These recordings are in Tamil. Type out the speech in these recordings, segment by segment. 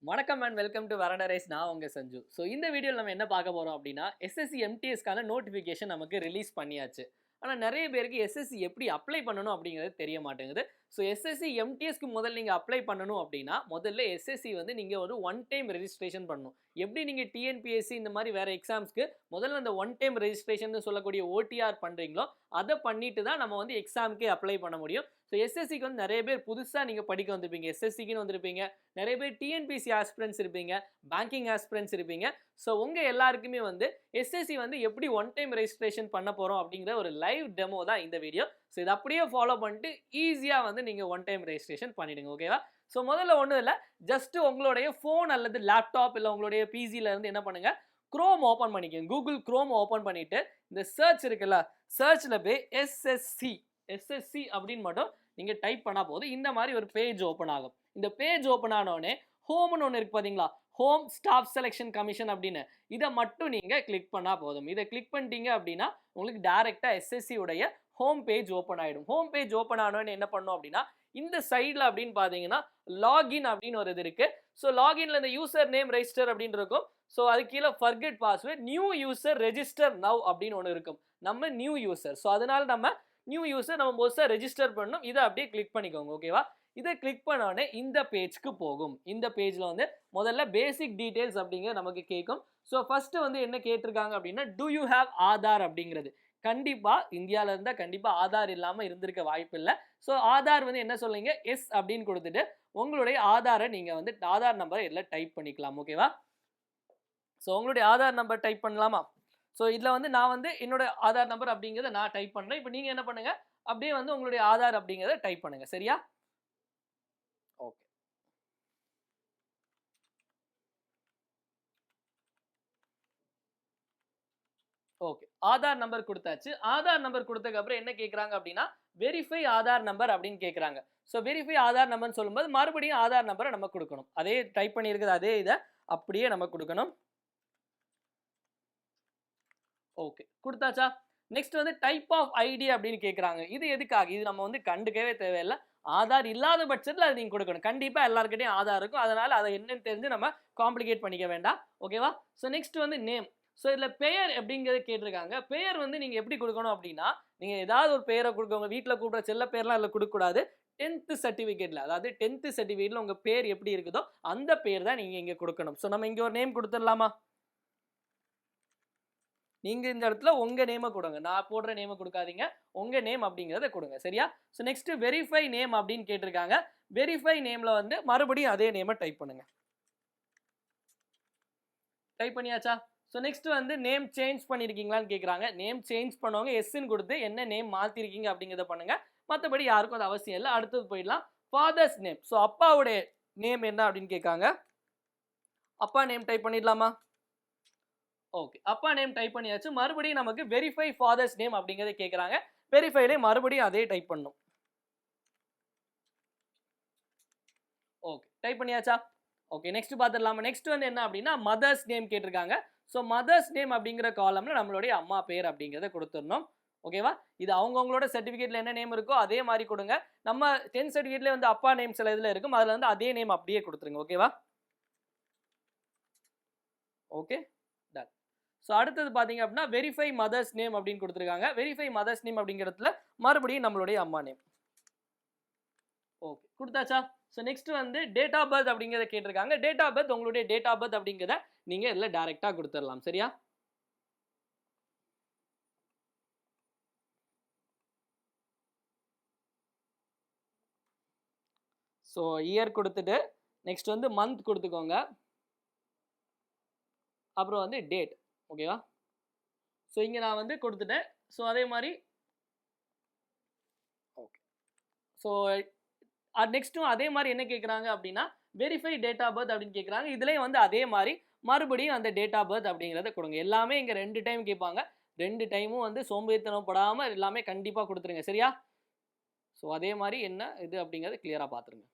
வணக்கம் அண்ட் வெல்கம் டு வரண்டா ரேஸ். நான் உங்க சஞ்சு. ஸோ இந்த வீடியோவில் நம்ம என்ன பார்க்க போகிறோம் அப்படின்னா எஸ்எஸ்சி எம்டிஎஸ்க்கான நோட்டிஃபிகேஷன் நமக்கு ரிலீஸ் பண்ணியாச்சு. ஆனால் நிறைய பேருக்கு எஸ்எஸ்சி எப்படி அப்ளை பண்ணணும் அப்படிங்கிறது தெரிய மாட்டேங்குது. ஸோ எஸ்எஸ்சி எம்டிஎஸ்க்கு முதல்ல நீங்கள் அப்ளை பண்ணணும் அப்படின்னா முதல்ல எஸ்எஸ்சி வந்து நீங்கள் ஒரு ஒன் டைம் ரெஜிஸ்ட்ரேஷன் பண்ணணும். எப்படி நீங்கள் டிஎன்பிஎஸ்சி இந்த மாதிரி வேறு எக்ஸாம்ஸ்க்கு முதல்ல அந்த ஒன் டைம் ரெஜிஸ்ட்ரேஷன் சொல்லக்கூடிய ஓடிஆர் பண்ணுறீங்களோ அதை பண்ணிட்டு தான் நம்ம வந்து எக்ஸாமுக்கே அப்ளை பண்ண முடியும். ஸோ எஸ்எஸ்சிக்கு வந்து நிறைய பேர் புதுசாக நீங்கள் படிக்க வந்திருப்பீங்க, எஸ்எஸ்சிக்குன்னு வந்திருப்பீங்க, நிறைய பேர் டிஎன்பிசி ஆஸ்பிரன்ஸ் இருப்பீங்க, பேங்கிங் ஆஸ்பிரன்ஸ் இருப்பீங்க. ஸோ உங்கள் எல்லாருக்குமே வந்து எஸ்எஸ்சி வந்து எப்படி ஒன் டைம் ரெஜிஸ்ட்ரேஷன் பண்ண போகிறோம் அப்படிங்கிற ஒரு லைவ் டெமோ தான் இந்த வீடியோ. ஸோ இதை அப்படியே ஃபாலோ பண்ணிட்டு ஈஸியாக வந்து நீங்கள் ஒன் டைம் ரெஜிஸ்ட்ரேஷன் பண்ணிவிடுங்க. ஓகேவா? ஸோ முதல்ல ஒன்றும் இல்லை, ஜஸ்ட்டு உங்களுடைய ஃபோன் அல்லது லேப்டாப் இல்லை உங்களுடைய பிசியில் இருந்து என்ன பண்ணுங்கள், க்ரோம் ஓப்பன் பண்ணிக்கோங்க. கூகுள் க்ரோம் ஓப்பன் பண்ணிவிட்டு இந்த சர்ச் இருக்குல்ல, சர்ச்சில் போய் எஸ்எஸ்சி அப்படின்னு மட்டும் நீங்கள் டைப் பண்ணால் போதும். இந்த மாதிரி ஒரு பேஜ் ஓப்பன் ஆகும். இந்த பேஜ் ஓப்பன் ஆனோடனே ஹோம்னு ஒன்று இருக்குது பார்த்தீங்களா, ஹோம் ஸ்டாஃப் செலெக்ஷன் கமிஷன் அப்படின்னு, இதை மட்டும் நீங்கள் கிளிக் பண்ணால் போதும். இதை கிளிக் பண்ணிட்டீங்க அப்படின்னா உங்களுக்கு டேரெக்டாக எஸ்எஸ்சி உடைய ஹோம் பேஜ் ஓப்பன் ஆகிடும். ஹோம் பேஜ் ஓப்பன் ஆனோன்னு என்ன பண்ணணும் அப்படின்னா இந்த சைடில் அப்படின்னு பார்த்தீங்கன்னா லாகின் அப்படின்னு ஒரு இது இருக்குது. ஸோ லாகின்ல இந்த யூசர் நேம் ரெஜிஸ்டர் அப்படின்னு இருக்கும். ஸோ அது கீழே forget password, new user register now அப்படின்னு ஒன்று இருக்கும். நம்ம நியூ யூசர், ஸோ அதனால நம்ம நியூ யூசர் நம்ம மோஸ்ட்டாக ரெஜிஸ்டர் பண்ணணும். இதை அப்படியே கிளிக் பண்ணிக்கோங்க. ஓகேவா? இதை கிளிக் பண்ணோடனே இந்த பேஜ்க்கு போகும். இந்த பேஜில் வந்து முதல்ல பேசிக் டீட்டெயில்ஸ் அப்படிங்கிற நமக்கு கேட்கும். ஸோ ஃபஸ்ட்டு வந்து என்ன கேட்டிருக்காங்க அப்படின்னா டூ யூ ஹேவ் ஆதார் அப்படிங்கிறது. கண்டிப்பாக இந்தியாவில் இருந்தால் கண்டிப்பாக ஆதார் இல்லாமல் இருந்திருக்க வாய்ப்பு இல்லை. ஸோ ஆதார் வந்து என்ன சொல்லுங்க, எஸ் அப்படின்னு கொடுத்துட்டு உங்களுடைய ஆதாரை நீங்கள் வந்து ஆதார் நம்பரை எல்லாம் டைப் பண்ணிக்கலாம். ஓகேவா? ஸோ உங்களுடைய ஆதார் நம்பர் டைப் பண்ணலாமா? ஸோ இதில் வந்து நான் வந்து என்னோட ஆதார் நம்பர் அப்படிங்கிறத நான் டைப் பண்ணுறேன். இப்போ நீங்கள் என்ன பண்ணுங்க, அப்படியே வந்து உங்களுடைய ஆதார் அப்படிங்கிறத டைப் பண்ணுங்க. சரியா? ஓகே. ஓகே, ஆதார் நம்பர் கொடுத்தாச்சு. ஆதார் நம்பர் கொடுத்ததுக்கு அப்புறம் என்ன கேட்குறாங்க அப்படின்னா வெரிஃபை ஆதார் நம்பர் அப்படின்னு கேட்குறாங்க. ஸோ வெரிஃபை ஆதார் நம்பர்னு சொல்லும்போது மறுபடியும் ஆதார் நம்பரை நம்ம கொடுக்கணும். அதே டைப் பண்ணியிருக்குது அதே இதை அப்படியே நம்ம கொடுக்கணும். ஓகே, கொடுத்தாச்சா? நெக்ஸ்ட் வந்து டைப் ஆஃப் ஐடி அப்படின்னு கேட்குறாங்க. இது எதுக்காக? இது நம்ம வந்து கண்டுக்கவே தேவையில்லை. ஆதார் இல்லாத பட்சத்தில் அது நீங்கள் கொடுக்கணும். கண்டிப்பாக எல்லாருக்கிட்டையும் ஆதார் இருக்கும். அதனால் அதை என்னன்னு தெரிஞ்சு நம்ம காம்ப்ளிகேட் பண்ணிக்க வேண்டாம். ஓகேவா? ஸோ நெக்ஸ்ட் வந்து நேம். ஸோ இதில் பெயர் அப்படிங்கிறது கேட்டிருக்காங்க. பெயர் வந்து நீங்கள் எப்படி கொடுக்கணும் அப்படின்னா நீங்கள் ஏதாவது ஒரு பெயரை கொடுக்கவங்க வீட்டில் கூப்பிட்ற செல்ல பேர்லாம் அதில் கொடுக்கக்கூடாது. 10th சர்டிஃபிகேட்டில், அதாவது 10th சர்டிஃபிகேட்டில் உங்கள் பேர் எப்படி இருக்குதோ அந்த பேர் தான் நீங்கள் இங்கே கொடுக்கணும். ஸோ நம்ம இங்கே ஒரு நேம் கொடுத்துடலாமா? நீங்கள் இந்த இடத்துல உங்கள் நேமை கொடுங்க, நான் போடுற நேமை கொடுக்காதீங்க, உங்கள் நேம் அப்படிங்கிறத கொடுங்க. சரியா? ஸோ நெக்ஸ்ட் வெரிஃபை நேம் அப்படின்னு கேட்டிருக்காங்க. வெரிஃபை நேமில் வந்து மறுபடியும் அதே நேமை டைப் பண்ணுங்க. டைப் பண்ணியாச்சா? ஸோ நெக்ஸ்ட் வந்து நேம் சேஞ்ச் பண்ணியிருக்கீங்களான்னு கேட்குறாங்க. நேம் சேஞ்ச் பண்ணவங்க எஸ்ன்னு கொடுத்து என்ன நேம் மாற்றிருக்கீங்க அப்படிங்கிறத பண்ணுங்க. மற்றபடி யாருக்கும் அது அவசியம் இல்லை. அடுத்தது போயிடலாம். Father's name. ஸோ அப்பாவுடைய நேம் என்ன அப்படின்னு கேட்காங்க. அப்பா நேம் டைப் பண்ணிடலாமா? ஓகே, அப்பா நேம் டைப் பண்ணியாச்சு. மறுபடியும் நமக்கு வெரிஃபை ஃபாதர்ஸ் நேம் அப்படிங்கிறத கேட்குறாங்க. வெரிஃபைலே மறுபடியும் அதே டைப் பண்ணும். ஓகே, டைப் பண்ணியாச்சா? ஓகே, நெக்ஸ்ட் பார்த்துடலாமா? நெக்ஸ்ட் வந்து என்ன அப்படின்னா மதர்ஸ் நேம் கேட்டிருக்காங்க. ஸோ மதர்ஸ் நேம் அப்படிங்கிற காலமில் நம்மளுடைய அம்மா பேர் அப்படிங்கிறத கொடுத்துடணும். ஓகேவா? இது அவங்கவுங்களோட சர்டிஃபிகேட்டில் என்ன நேம் இருக்கோ அதே மாதிரி கொடுங்க. நம்ம 10th சர்டிஃபிகேட்லேயே வந்து அப்பா நேம் சில இதில் இருக்கும், அதில் வந்து அதே நேம் அப்படியே கொடுத்துருங்க. ஓகேவா? Okay, ton. ஸோ அடுத்தது பார்த்தீங்க அப்படின்னா வெரிஃபை மதர்ஸ் நேம் அப்படின்னு கொடுத்துருக்காங்க. வெரிஃபை மதர்ஸ் நேம் அப்படிங்கிறதுல மறுபடியும் நம்மளுடைய அம்மா நேம். ஓகே, கொடுத்தாச்சா? ஸோ நெக்ஸ்ட் வந்து டேட் ஆஃப் பர்த் அப்படிங்கிறத கேட்டிருக்காங்க. டேட் ஆஃப் பர்த், உங்களுடைய டேட் ஆஃப் பர்த் அப்படிங்கிறத நீங்கள் இதில் டைரெக்டாக கொடுத்துடலாம். சரியா? ஸோ இயர் கொடுத்துட்டு நெக்ஸ்ட் வந்து மந்த் கொடுத்துக்கோங்க. அப்புறம் வந்து டேட். ஓகேவா? ஸோ இங்கே நான் வந்து கொடுத்துட்டேன். ஸோ அதே மாதிரி ஓகே. ஸோ நெக்ஸ்ட்டும் அதே மாதிரி என்ன கேட்குறாங்க அப்படின்னா வெரிஃபை டேட் ஆஃப் பர்த் அப்படின்னு கேட்குறாங்க. இதுலேயும் வந்து அதே மாதிரி மறுபடியும் அந்த டேட் ஆஃப் பர்த் அப்படிங்கிறத கொடுங்க. எல்லாமே இங்கே 2 டைம் கேட்பாங்க. 2 டைமும் வந்து சோம்பேறித்தனப்படாமல் எல்லாமே கண்டிப்பாக கொடுத்துருங்க. சரியா? ஸோ அதே மாதிரி என்ன இது அப்படிங்கிறத கிளியராக பார்த்துருங்க.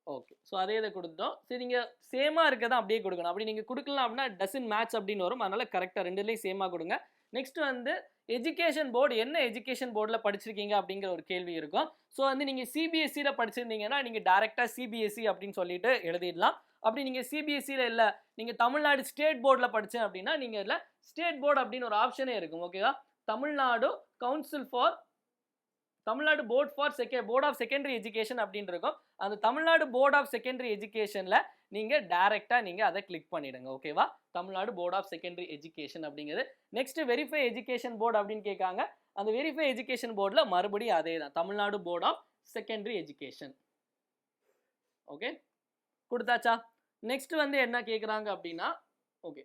ஓகே, ஸோ அதே இதை கொடுத்துட்டோம். சரி, நீங்கள் சேமாக இருக்க தான் அப்படியே கொடுக்கணும். அப்படி நீங்கள் கொடுக்கலாம் அப்படின்னா டசன் மேட்ச் அப்படின்னு வரும். அதனால் கரெக்டாக 2லேயும் சேமாக கொடுங்க. நெக்ஸ்ட் வந்து எஜுகேஷன் போர்டு, என்ன எஜுகேஷன் போர்டில் படிச்சிருக்கீங்க அப்படிங்கிற ஒரு கேள்வி இருக்கும். ஸோ வந்து நீங்கள் சிபிஎஸ்சியில் படிச்சிருந்தீங்கன்னா நீங்கள் டேரெக்டாக சிபிஎஸ்சி அப்படின்னு சொல்லிட்டு எழுதிடலாம். அப்படி நீங்கள் சிபிஎஸ்சியில் இல்லை, நீங்கள் தமிழ்நாடு ஸ்டேட் போர்டில் படித்தேன் அப்படின்னா நீங்கள் இதில் ஸ்டேட் போர்டு அப்படின்னு ஒரு ஆப்ஷனே இருக்கும். ஓகேவா? Tamil Nadu council for Tamil Nadu board of secondary education அப்படின்னு இருக்கும். அந்த தமிழ்நாடு போர்ட் ஆஃப் செகண்டரி எஜுகேஷனில் நீங்கள் டைரெக்டாக நீங்கள் அதை கிளிக் பண்ணிடுங்க. ஓகேவா? Tamil Nadu board of secondary education அப்படிங்கிறது. நெக்ஸ்ட் வெரிஃபை எஜுகேஷன் போர்டு அப்படின்னு கேட்காங்க. அந்த வெரிஃபை எஜுகேஷன் போர்டில் மறுபடியும் அதே தான், Tamil Nadu board of secondary education. Okay, கொடுத்தாச்சா? நெக்ஸ்ட் வந்து என்ன கேட்குறாங்க அப்படின்னா, okay,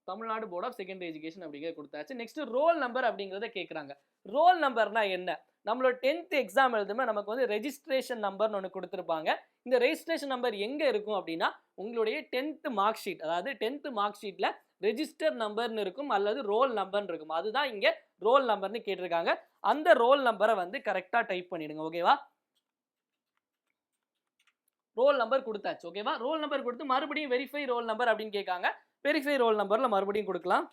Tamil Nadu board of secondary education அப்படிங்கிறத கொடுத்தாச்சு. நெக்ஸ்ட் ரோல் நம்பர் அப்படிங்கிறத கேட்குறாங்க. ரோல் நம்பர்னா என்ன? நம்மளோட 10th எக்ஸாம் எழுதுமே நமக்கு வந்து ரெஜிஸ்ட்ரேஷன் நம்பர்னு ஒன்று கொடுத்துருப்பாங்க. இந்த ரெஜிஸ்ட்ரேஷன் நம்பர் எங்கே இருக்கும் அப்படின்னா உங்களுடைய 10th மார்க் ஷீட், அதாவது 10th மார்க் ஷீட்டில் ரெஜிஸ்டர் நம்பர்னு இருக்கும் அல்லது ரோல் நம்பர்னு இருக்கும். அதுதான் இங்கே ரோல் நம்பர்னு கேட்டிருக்காங்க. அந்த ரோல் நம்பரை வந்து கரெக்டாக டைப் பண்ணிடுங்க. ஓகேவா? ரோல் நம்பர் கொடுத்தாச்சு. ஓகேவா? ரோல் நம்பர் கொடுத்து மறுபடியும் வெரிஃபை ரோல் நம்பர் அப்படின்னு கேட்காங்க. வெரிஃபை ரோல் நம்பரில் மறுபடியும் கொடுக்கலாம்.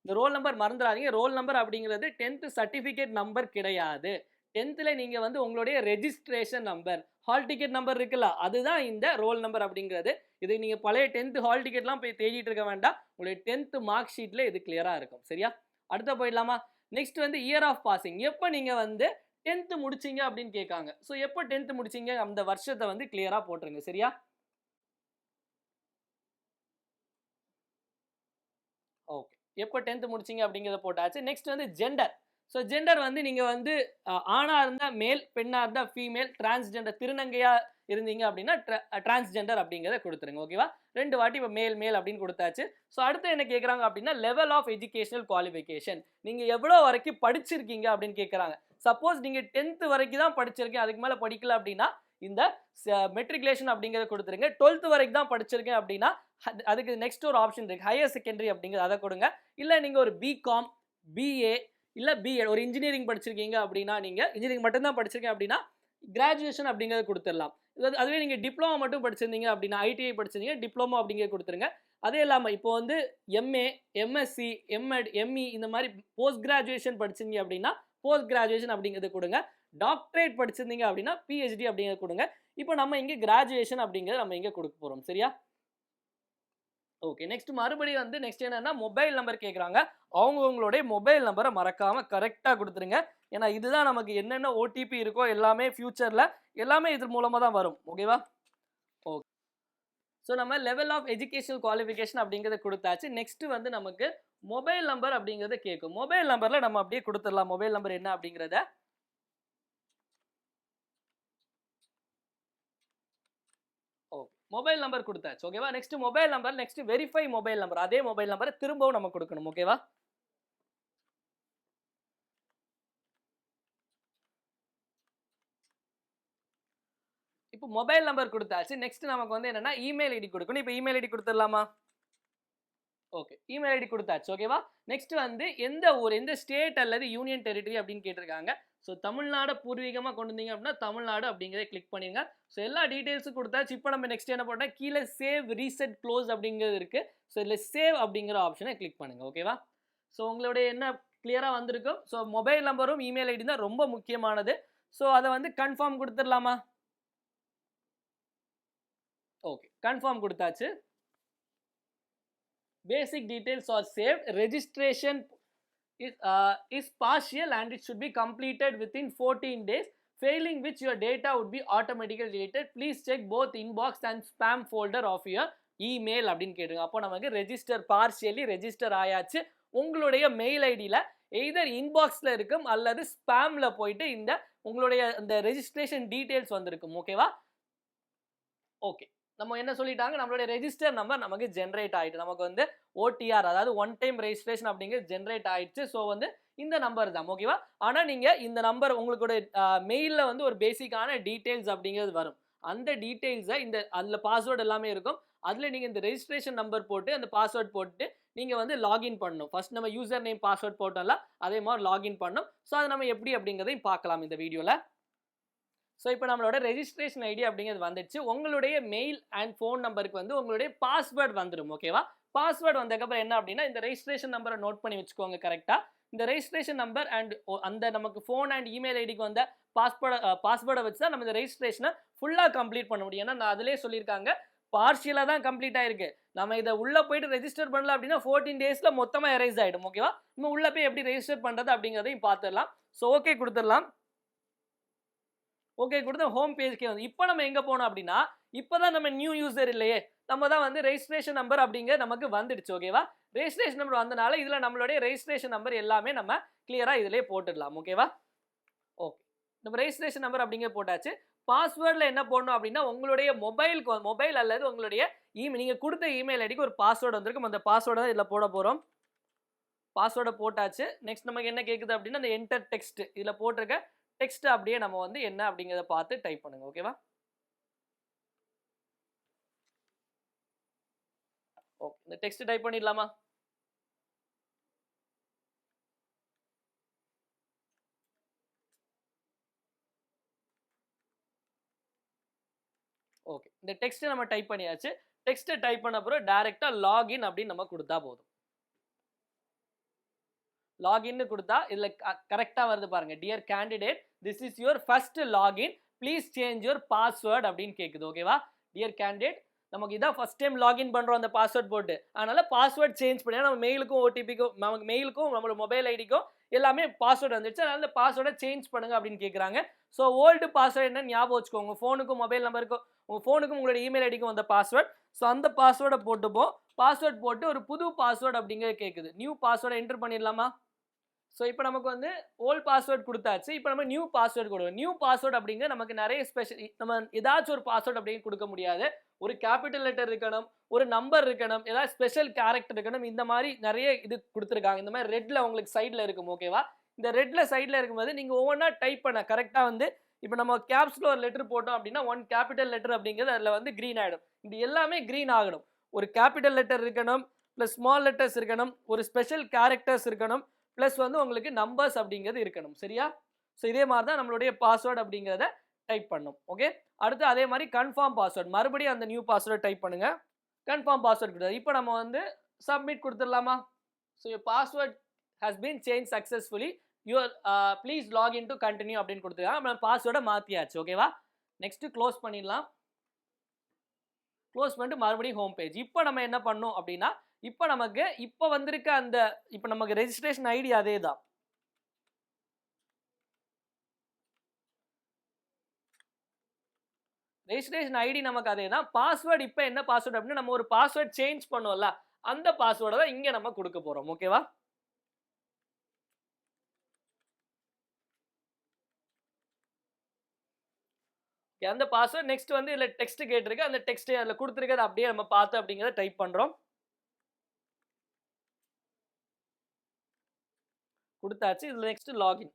இந்த ரோல் நம்பர் மறந்துடாதீங்க. ரோல் நம்பர் அப்படிங்கிறது 10th சர்டிஃபிகேட் நம்பர் கிடையாது. 10th நீங்கள் வந்து உங்களுடைய registration number, hall ticket number இருக்குல்ல, அதுதான் இந்த ரோல் நம்பர் அப்படிங்கிறது. இது நீங்கள் பழைய 10th ஹால் டிக்கெட்லாம் போய் தேடிட்டு இருக்க வேண்டாம். உங்களுடைய 10th மார்க் ஷீட்டில் இது கிளியராக இருக்கும். சரியா? அடுத்த போயிடலாமா? நெக்ஸ்ட் வந்து இயர் ஆஃப் பாசிங். எப்போ நீங்கள் வந்து 10th முடிச்சிங்க அப்படின்னு கேட்காங்க. ஸோ எப்போ 10th முடிச்சிங்க அந்த வருஷத்தை வந்து கிளியராக போட்டுருங்க. சரியா? ஓகே, எப்போ 10th முடிச்சிங்க அப்படிங்கிறத போட்டாச்சு. நெக்ஸ்ட் வந்து ஜெண்டர். ஸோ ஜெண்டர் வந்து நீங்கள் வந்து ஆணாக இருந்தால் மேல், பெண்ணாக இருந்தால் ஃபீமேல், டிரான்ஸ்ஜெண்டர் திருநங்கையாக இருந்தீங்க அப்படின்னா டிரான்ஸ்ஜெண்டர் அப்படிங்கிறத கொடுத்துருங்க. ஓகேவா? 2 வாட்டி இப்போ மேல் மேல் அப்படின்னு கொடுத்தாச்சு. ஸோ அடுத்து என்ன கேட்குறாங்க அப்படின்னா லெவல் ஆஃப் எஜுகேஷனல் குவாலிஃபிகேஷன். நீங்கள் எவ்வளோ வரைக்கும் படிச்சிருக்கீங்க அப்படின்னு கேட்குறாங்க. சப்போஸ் நீங்கள் 10th வரைக்கும் தான் படிச்சிருக்கேன், அதுக்கு மேலே படிக்கல அப்படின்னா இந்த மெட்ரிகுலேஷன் அப்படிங்கிறத கொடுத்துருங்க. 12th வரைக்கும் தான் படிச்சிருக்கேன் அப்படின்னா அதுக்கு நெக்ஸ்ட் ஒரு ஆப்ஷன் இருக்குது, ஹையர் செகண்டரி அப்படிங்கிறது, அதை கொடுங்க. இல்லை நீங்கள் ஒரு பிகாம், பிஏ இல்லை பிஎட், ஒரு இன்ஜினியரிங் படிச்சிருக்கீங்க அப்படின்னா நீங்கள் இன்ஜினியரிங் மட்டும்தான் படிச்சிருக்கேன் அப்படின்னா கிராஜுவேஷன் அப்படிங்கிறத கொடுத்துடலாம். அதுவே நீங்கள் டிப்ளமோ மட்டும் படிச்சிருந்தீங்க அப்படின்னா ஐடிஐ படிச்சிருந்தீங்க டிப்ளமோ அப்படிங்கிறத கொடுத்துருங்க. அதே இல்லாமல் இப்போ வந்து எம்ஏ, எம்எஸ்சி, எம்எட், எம்இ இந்த மாதிரி போஸ்ட் கிராஜுவேஷன் படிச்சிருந்தீங்க அப்படின்னா போஸ்ட் கிராஜுவேஷன் அப்படிங்கிறது கொடுங்க. டாக்டரேட் படிச்சிருந்தீங்க அப்படின்னா பிஹெச்டி அப்படிங்கிறத கொடுங்க. இப்போ நம்ம இங்கே கிராஜுவேஷன் அப்படிங்கிறத நம்ம இங்கே கொடுக்க போகிறோம். சரியா? ஓகே, நெக்ஸ்ட் மறுபடியும் வந்து நெக்ஸ்ட் என்னன்னா மொபைல் நம்பர் கேட்குறாங்க. அவங்களுடைய மொபைல் நம்பரை மறக்காமல் கரெக்டாக கொடுத்துருங்க. ஏன்னா இதுதான் நமக்கு என்னென்ன ஓடிபி இருக்கோ எல்லாமே ஃபியூச்சரில் எல்லாமே இது மூலமாக தான் வரும். ஓகேவா? ஓகே, ஸோ நம்ம லெவல் ஆஃப் எஜுகேஷனல் குவாலிஃபிகேஷன் அப்படிங்கிறத கொடுத்தாச்சு. நெக்ஸ்ட் வந்து நமக்கு மொபைல் நம்பர் அப்படிங்கிறத கேட்கும். மொபைல் நம்பரில் நம்ம அப்படியே கொடுத்துடலாம். மொபைல் நம்பர் என்ன அப்படிங்கிறத மொபைல் நம்பர் கொடுத்தாச்சு. ஓகேவா? Next mobile number, next verify mobile number. அதே மொபைல் நம்பரை திரும்பவும் நம்ம கொடுக்கணும். ஓகேவா? இப்போ மொபைல் நம்பர் கொடுத்தாச்சு. நெக்ஸ்ட் நமக்கு வந்து என்னன்னா இமெயில் ஐடி கொடுக்கணும். இப்போ இமெயில் ஐடி கொடுத்துடலாமா? ஓகே, இமெயில் ஐடி கொடுத்தாச்சு. ஓகேவா? நெக்ஸ்ட் வந்து எந்த ஊர், எந்த ஸ்டேட் அல்லது யூனியன் டெரிட்டரி அப்படின்னு கேட்டிருக்காங்க. ஸோ தமிழ்நாடு பூர்வீகமாக கொண்டு வந்தீங்க அப்படின்னா தமிழ்நாடு அப்படிங்கிறத கிளிக் பண்ணிடுங்க. ஸோ எல்லா டீட்டெயில்ஸும் கொடுத்தாச்சு. இப்போ நம்ம நெக்ஸ்ட் என்ன பண்ணோம், கீழே சேவ், ரீசெட், க்ளோஸ் அப்படிங்கிறது இருக்குது. ஸோ இதில் சேவ் அப்படிங்கிற ஆப்ஷனை கிளிக் பண்ணுங்கள். ஓகேவா? ஸோ உங்களுடைய என்ன கிளியராக வந்திருக்கும். ஸோ மொபைல் நம்பரும் இமெயில் ஐடி தான் ரொம்ப முக்கியமானது. ஸோ அதை வந்து கன்ஃபார்ம் கொடுத்துடலாமா? ஓகே, கன்ஃபார்ம் கொடுத்தாச்சு. Basic details are saved. Registration is partial and it should be completed within 14 days. Failing which your data would be automatically deleted. Please check both inbox and spam folder of your email அப்படின்னு கேட்டுங்க. அப்போ நமக்கு ரெஜிஸ்டர் பார்ஷியலி ரெஜிஸ்டர் ஆயாச்சு. உங்களுடைய மெயில் ஐடியில் எய்தர் இன்பாக்ஸில் இருக்கும் அல்லது ஸ்பேமில் போயிட்டு இந்த உங்களுடைய இந்த ரெஜிஸ்ட்ரேஷன் டீட்டெயில்ஸ் வந்திருக்கும். ஓகேவா? ஓகே, நம்ம என்ன சொல்லிட்டாங்க, நம்மளுடைய ரெஜிஸ்டர் நம்பர் நமக்கு ஜென்ரேட் ஆகிட்டு, நமக்கு வந்து ஓடிஆர் அதாவது ஒன் டைம் ரெஜிஸ்ட்ரேஷன் அப்படிங்கிறது ஜென்ரேட் ஆகிடுச்சு. ஸோ வந்து இந்த நம்பர் தான். ஓகேவா? ஆனால் நீங்கள் இந்த நம்பர் உங்களுடைய மெயிலில் வந்து ஒரு பேசிக்கான டீட்டெயில்ஸ் அப்படிங்கிறது வரும். அந்த டீட்டெயில்ஸை அதில் பாஸ்வேர்டு எல்லாமே இருக்கும். அதில் நீங்கள் இந்த ரெஜிஸ்ட்ரேஷன் நம்பர் போட்டு அந்த பாஸ்வேர்ட் போட்டு நீங்கள் வந்து லாகின் பண்ணணும். ஃபர்ஸ்ட் நம்ம யூசர் நேம் பாஸ்வேர்ட் போட்டோம்ல அதே மாதிரி லாகின் பண்ணணும். ஸோ அதை நம்ம எப்படி அப்படிங்கிறதையும் பார்க்கலாம் இந்த வீடியோவில். ஸோ இப்போ நம்மளோட ரெஜிஸ்ட்ரேஷன் ஐடி அப்படிங்கிறது வந்துடுச்சு. உங்களுடைய மெயில் அண்ட் ஃபோன் நம்பருக்கு வந்து உங்களுடைய பாஸ்வேர்டு வந்துடும். ஓகேவா? பாஸ்வேர்டு வந்ததுக்கப்புறம் என்ன அப்படின்னா இந்த ரெஜிஸ்ட்ரேஷன் நம்பரை நோட் பண்ணி வச்சுக்கோங்க கரெக்டாக. இந்த ரெஜிஸ்ட்ரேஷன் நம்பர் அண்ட் அந்த நமக்கு ஃபோன் அண்ட் இமெயில் ஐடிக்கு வந்த பாஸ்வேர்டை வச்சு தான் நம்ம இந்த ரெஜிஸ்ட்ரேஷனை ஃபுல்லாக கம்ப்ளீட் பண்ண முடியும். ஏன்னா நான் அதிலே சொல்லியிருக்காங்க பார்ஷியலாக தான் கம்ப்ளீட் ஆயிருக்கு. நம்ம இதை உள்ளே போயிட்டு ரெஜிஸ்டர் பண்ணல அப்படின்னா 14 டேஸில் மொத்தமாக எரேஸ் ஆகிடும். ஓகேவா? நம்ம உள்ளே போய் எப்படி ரெஜிஸ்டர் பண்ணுறது அப்படிங்கிறதையும் பார்த்துடலாம். ஸோ ஓகே கொடுத்துடலாம். ஓகே கொடுத்து ஹோம் பேஜ்க்கே வந்து இப்போ நம்ம எங்கே போனோம் அப்படின்னா இப்போ தான் நம்ம நியூ யூசர் இல்லையே, நம்ம தான் வந்து ரெஜிஸ்ட்ரேஷன் நம்பர் அப்படிங்கிற நமக்கு வந்துடுச்சு. ஓகேவா? ரெஜிஸ்ட்ரேஷன் நம்பர் வந்தனால இதில் நம்மளுடைய ரெஜிஸ்ட்ரேஷன் நம்பர் எல்லாமே நம்ம கிளியராக இதிலே போட்டுடலாம். ஓகேவா? ஓகே, நம்ம ரெஜிஸ்ட்ரேஷன் நம்பர் அப்படிங்கிற போட்டாச்சு. பாஸ்வேர்டில் என்ன போடணும் அப்படின்னா உங்களுடைய மொபைல் அல்லது உங்களுடைய நீங்கள் கொடுத்த இமெயில் ஐடிக்கு ஒரு பாஸ்வேர்டு வந்திருக்கும். அந்த பாஸ்வேர்டை தான் இதில் போட போகிறோம். பாஸ்வேர்டை போட்டாச்சு. நெக்ஸ்ட் நமக்கு என்ன கேட்குது அப்படின்னா அந்த என்டர் டெக்ஸ்ட் இதில் போட்டிருக்க டெக்ஸ்ட் அப்படியே நம்ம வந்து என்ன அப்படிங்கிறத பார்த்து டைப் பண்ணுங்க. ஓகேவா? ஓகே, இந்த டெக்ஸ்ட் டைப் பண்ணிடலாமா? ஓகே, இந்த டெக்ஸ்ட் நம்ம டைப் பண்ணியாச்சு. டெக்ஸ்ட் டைப் பண்ண அப்புறம் டைரக்டா லாகின் அப்படின்னு நம்ம கொடுத்தா போதும். லாகின் கொடுத்தா இதுல கரெக்டா வருது பாருங்க. Dear candidate, this is your first login, please change your password அப்படின்னு கேட்குது. ஓகேவா? டியர் கேண்டிடேட், நமக்கு இதான் ஃபர்ஸ்ட் டைம் லாகின் பண்றோம் அந்த பாஸ்வேர்ட் போட்டு. அதனால பாஸ்வேர்ட் சேஞ்ச் பண்ணி நம்ம மெயிலுக்கும் ஓடிபிக்கும் நமக்கு மெயிலுக்கும் நம்மளோட மொபைல் ஐடிக்கும் எல்லாமே பாஸ்வேர்டு வந்துடுச்சு. அதனால அந்த பாஸ்வேர்டை சேஞ்ச் பண்ணுங்க அப்படின்னு கேட்குறாங்க. ஸோ ஓல்டு பாஸ்வேர்டு என்ன ஞாபகம் வச்சுக்கோங்க. உங்கள் ஃபோனுக்கும் மொபைல் நம்பருக்கும் உங்கள் ஃபோனுக்கும் உங்களோட இமெயில் ஐடிக்கும் வந்த பாஸ்வேர்ட். ஸோ அந்த பாஸ்வேர்டை போட்டுப்போம். பாஸ்வேர்ட் போட்டு ஒரு புது பாஸ்வேர்டு அப்படிங்கிறது கேட்குது. நியூ பாஸ்வேர்டை என்டர் பண்ணிடலாமா? ஸோ இப்போ நமக்கு வந்து ஓல்ட் பாஸ்வேர்ட் கொடுத்தாச்சு. இப்போ நம்ம நியூ பாஸ்வேர்டு கொடுக்கணும். நியூ பாஸ்வேர்டு அப்படிங்க நமக்கு நிறைய ஸ்பெஷல், நம்ம ஏதாச்சும் ஒரு பாஸ்வேர்டு அப்படிங்க கொடுக்க முடியாது. ஒரு கேபிட்டல் லெட்டர் இருக்கணும், ஒரு நம்பர் இருக்கணும், ஏதாவது ஸ்பெஷல் கேரக்டர் இருக்கணும். இந்த மாதிரி நிறைய இது கொடுத்துருக்காங்க. இந்த மாதிரி ரெட்டில் உங்களுக்கு சைடில் இருக்கும். ஓகேவா? இந்த ரெட்டில் சைடில் இருக்கும்போது நீங்கள் ஒவ்வொன்றா டைப் பண்ண கரெக்டாக வந்து இப்போ நம்ம கேப்ஸில் ஒரு லெட்டர் போட்டோம் அப்படின்னா 1 கேபிட்டல் லெட்டர் அப்படிங்கிறது அதில் வந்து க்ரீன் ஆகிடும். இது எல்லாமே க்ரீன் ஆகணும். ஒரு கேபிட்டல் லெட்டர் இருக்கணும், ப்ளஸ் ஸ்மால் லெட்டர்ஸ் இருக்கணும், ஒரு ஸ்பெஷல் கேரக்டர்ஸ் இருக்கணும், ப்ளஸ் வந்து உங்களுக்கு நம்பர்ஸ் அப்படிங்கிறது இருக்கணும். சரியா? ஸோ இதே மாதிரி தான் நம்மளுடைய பாஸ்வேர்டு அப்படிங்கிறத டைப் பண்ணும். ஓகே, அடுத்து அதே மாதிரி கன்ஃபார்ம் பாஸ்வேர்டு, மறுபடியும் அந்த நியூ பாஸ்வேர்டு டைப் பண்ணுங்க. கன்ஃபார்ம் பாஸ்வேர்டு கொடுத்தா இப்போ நம்ம வந்து சப்மிட் கொடுத்துடலாமா? So your password has been change successfully, your please login to continue அப்படின்னு கொடுத்துருக்காங்க. நம்ம பாஸ்வேர்டை மாற்றியாச்சு. ஓகேவா? நெக்ஸ்ட்டு க்ளோஸ் பண்ணிடலாம். க்ளோஸ் பண்ணிட்டு மறுபடியும் ஹோம் பேஜ். இப்போ நம்ம என்ன பண்ணோம் அப்படின்னா இப்போ நமக்கு இப்போ வந்திருக்க அந்த இப்போ நமக்கு ரெஜிஸ்ட்ரேஷன் ஐடி அதே தான். ரெஜிஸ்ட்ரேஷன் ஐடி நமக்கு அதே தான். பாஸ்வேர்டு இப்போ என்ன பாஸ்வேர்டு அப்படின்னா நம்ம ஒரு பாஸ்வேர்டு சேஞ்ச் பண்ணுவோம்ல, அந்த பாஸ்வேர்டை தான் இங்கே நம்ம கொடுக்க போகிறோம். ஓகேவா? அந்த பாஸ்வேர்ட் நெக்ஸ்ட் வந்து இதில் டெக்ஸ்ட் கேட்டிருக்கு. அந்த டெக்ஸ்ட் அதில் கொடுத்துருக்கிறது அப்படியே நம்ம பார்த்து அப்படிங்கிறத டைப் பண்ணுறோம். கொடுத்தாச்சு. இதில் நெக்ஸ்ட் லாகின்.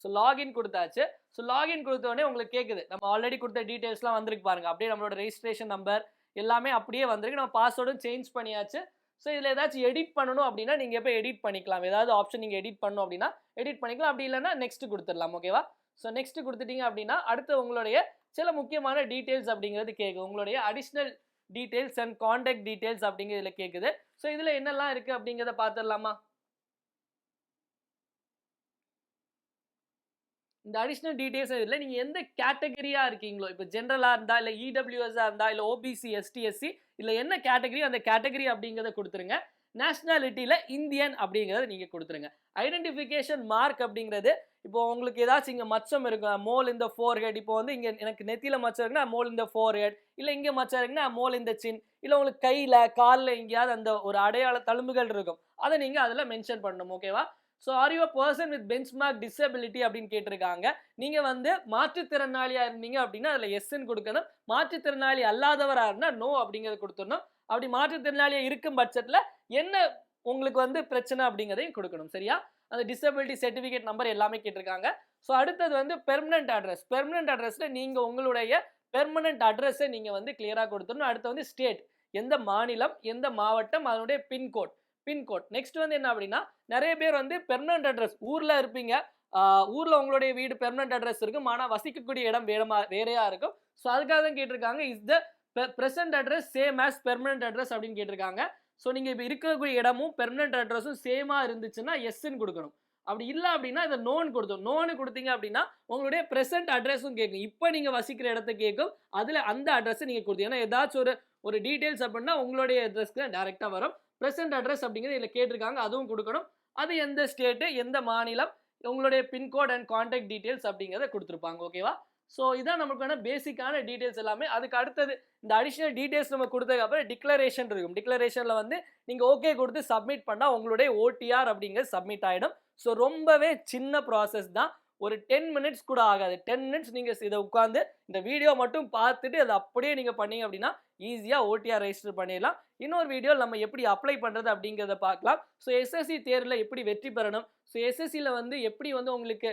ஸோ லாகின் கொடுத்தாச்சு. ஸோ லாகின் கொடுத்தோடனே உங்களுக்கு கேட்குது நம்ம ஆல்ரெடி கொடுத்த டீட்டெயில்ஸ்லாம் வந்திருக்கு பாருங்க. அப்படியே நம்மளோட ரெஜிஸ்ட்ரேஷன் நம்பர் எல்லாமே அப்படியே வந்திருக்கு. நம்ம பாஸ்வேர்டும் சேஞ்ச் பண்ணியாச்சு. ஸோ இதில் ஏதாச்சும் எடிட் பண்ணணும் அப்படின்னா நீங்கள் போய் எடிட் பண்ணிக்கலாம். ஏதாவது ஆப்ஷன் நீங்கள் எடிட் பண்ணணும் அப்படின்னா எடிட் பண்ணிக்கலாம். அப்படி இல்லைன்னா நெக்ஸ்ட் கொடுத்துடலாம். ஓகேவா? ஸோ நெக்ஸ்ட் கொடுத்துட்டீங்க அப்படின்னா அடுத்து உங்களுடைய சில முக்கியமான டீட்டெயில்ஸ் அப்படிங்கிறது கேட்குது. உங்களுடைய additional details and contact details அப்படிங்கிறதுல கேட்குது. ஸோ இதில் என்னெல்லாம் இருக்குது அப்படிங்கிறத பார்த்துடலாமா? இந்த அடிஷ்னல் டீட்டெயில்ஸ் இதில் நீங்கள் எந்த கேட்டகரியாக இருக்கீங்களோ, இப்போ ஜென்ரலாக இருந்தால் இல்லை இடபிள்யூஎஸ்ஸாக இருந்தால் இல்லை ஓபிசி எஸ்டி எஸ்சி இல்லை என்ன கேட்டகரி அந்த கேட்டகரி அப்படிங்கிறத கொடுத்துருங்க. நேஷ்னாலிட்டியில் இந்தியன் அப்படிங்கிறத நீங்கள் கொடுத்துருங்க. ஐடென்டிஃபிகேஷன் மார்க் அப்படிங்கிறது இப்போ உங்களுக்கு ஏதாச்சும் இங்கே மச்சம் இருக்கும், மோல் இந்த ஃபோர் ஹெட். இப்போ வந்து இங்கே எனக்கு நெத்தியில் மச்சம் இருக்குன்னா மோல் இந்த ஃபோர் ஹெட், இல்லை இங்கே மச்சம் இருக்குன்னா மோல் இந்த சின், இல்லை உங்களுக்கு கையில் காலில் எங்கேயாவது அந்த ஒரு அடையாள தழும்புகள் இருக்கும், அதை நீங்கள் அதில் மென்ஷன் பண்ணணும். ஓகேவா? So are you person with benchmark disability அப்படின்னு கேட்டிருக்காங்க. நீங்கள் வந்து மாற்றுத்திறனாளியாக இருந்தீங்க அப்படின்னா அதில் எஸ்ன்னு கொடுக்கணும். மாற்றுத்திறனாளி அல்லாதவராக இருந்தால் நோ அப்படிங்கிறத கொடுத்துடணும். அப்படி மாற்றுத்திறனாளியாக இருக்கும் பட்சத்தில் என்ன உங்களுக்கு வந்து பிரச்சனை அப்படிங்கிறதையும் கொடுக்கணும். சரியா? அந்த டிசபிலிட்டி சர்டிஃபிகேட் நம்பர் எல்லாமே கேட்டிருக்காங்க. ஸோ அடுத்தது வந்து பெர்மனன்ட் அட்ரஸ். பெர்மனன்ட் அட்ரஸில் நீங்கள் உங்களுடைய பெர்மனன்ட் அட்ரஸை நீங்கள் வந்து கிளியராக கொடுத்துடணும். அடுத்து வந்து ஸ்டேட், எந்த மாநிலம், எந்த மாவட்டம், அதனுடைய பின்கோட். பின்கோட். நெக்ஸ்ட் வந்து என்ன அப்படின்னா நிறைய பேர் வந்து பெர்மனன்ட் அட்ரஸ் ஊர்ல இருப்பீங்க. ஊர்ல உங்களுடைய வீடு பெர்மனன்ட் அட்ரஸ் இருக்கும். ஆனா வசிக்கக்கூடிய இடம் வேறையா இருக்கும். ஸோ அதுக்காக தான் கேட்டிருக்காங்க is the present address same as permanent address அப்படின்னு கேட்டிருக்காங்க. ஸோ நீங்க இப்போ இருக்கக்கூடிய இடமும் பெர்மனன்ட் அட்ரஸும் சேமா இருந்துச்சுன்னா எஸ்ன்னு கொடுக்கணும். அப்படி இல்லை அப்படின்னா இதை நோன் கொடுத்தோம். நோன்னு கொடுத்தீங்க அப்படின்னா உங்களுடைய ப்ரெசென்ட் அட்ரஸும் கேட்கும். இப்போ நீங்கள் வசிக்கிற இடத்த கேட்கும். அதில் அந்த அட்ரஸை நீங்கள் கொடுத்தீங்க. ஏன்னா ஏதாச்சும் ஒரு டீட்டெயில்ஸ் அப்படின்னா உங்களுடைய அட்ரஸ்க்கு தான் டேரெக்டாக வரும். ப்ரெசென்ட் அட்ரஸ் அப்படிங்கிறது இதில் கேட்டிருக்காங்க, அதுவும் கொடுக்கணும். அது எந்த ஸ்டேட்டு, எந்த மாநிலம், உங்களுடைய பின்கோட் அண்ட் கான்டாக்ட் டீட்டெயில்ஸ் அப்படிங்கிறத கொடுத்துருப்பாங்க. ஓகேவா? ஸோ இதான் நமக்கான பேசிக்கான டீட்டெயில்ஸ் எல்லாமே. அதுக்கு அடுத்தது இந்த அடிஷ்னல் டீட்டெயில்ஸ் நம்ம கொடுத்ததுக்கப்புறம் டிக்ளரேஷன் இருக்கும். டிக்ளரேஷனில் வந்து நீங்கள் ஓகே கொடுத்து சப்மிட் பண்ணால் உங்களுடைய ஓடிஆர் அப்படிங்கிறது சப்மிட் ஆகிடும். ஸோ ரொம்பவே சின்ன ப்ராசஸ் தான். ஒரு 10 மினிட்ஸ் கூட ஆகாது. 10 மினிட்ஸ் நீங்கள் இதை உட்காந்து இந்த வீடியோ மட்டும் பார்த்துட்டு அதை அப்படியே நீங்கள் பண்ணீங்க அப்படின்னா ஈஸியாக ஓடிஆர் ரெஜிஸ்டர் பண்ணிடலாம். இன்னொரு வீடியோ நம்ம எப்படி அப்ளை பண்ணுறது அப்படிங்கிறத பார்க்கலாம். ஸோ எஸ்எஸ்சி தேர்வில் எப்படி வெற்றி பெறணும், ஸோ எஸ்எஸ்சியில் வந்து எப்படி வந்து உங்களுக்கு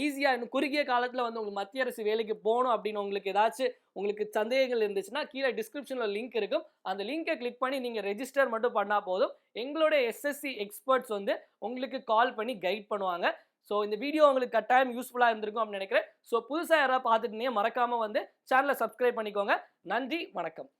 ஈஸியாக இன்னும் குறுகிய காலத்தில் வந்து உங்களுக்கு மத்திய அரசு வேலைக்கு போகணும் அப்படின்னு உங்களுக்கு ஏதாச்சும் உங்களுக்கு சந்தேகங்கள் இருந்துச்சுன்னா கீழே டிஸ்கிரிப்ஷனில் லிங்க் இருக்கும். அந்த லிங்கை கிளிக் பண்ணி நீங்கள் ரெஜிஸ்டர் மட்டும் பண்ணால் போதும். எங்களோட எஸ்எஸ்சி எக்ஸ்பர்ட்ஸ் வந்து உங்களுக்கு கால் பண்ணி கைட் பண்ணுவாங்க. ஸோ இந்த வீடியோ உங்களுக்கு கட்டாயம் யூஸ்ஃபுல்லாக இருந்திருக்கும் அப்படின்னு நினைக்கிறேன். ஸோ புதுசாக யாராவது பார்த்துட்டு மறக்காமல் வந்து சேனலை சப்ஸ்கிரைப் பண்ணிக்கோங்க. நன்றி, வணக்கம்.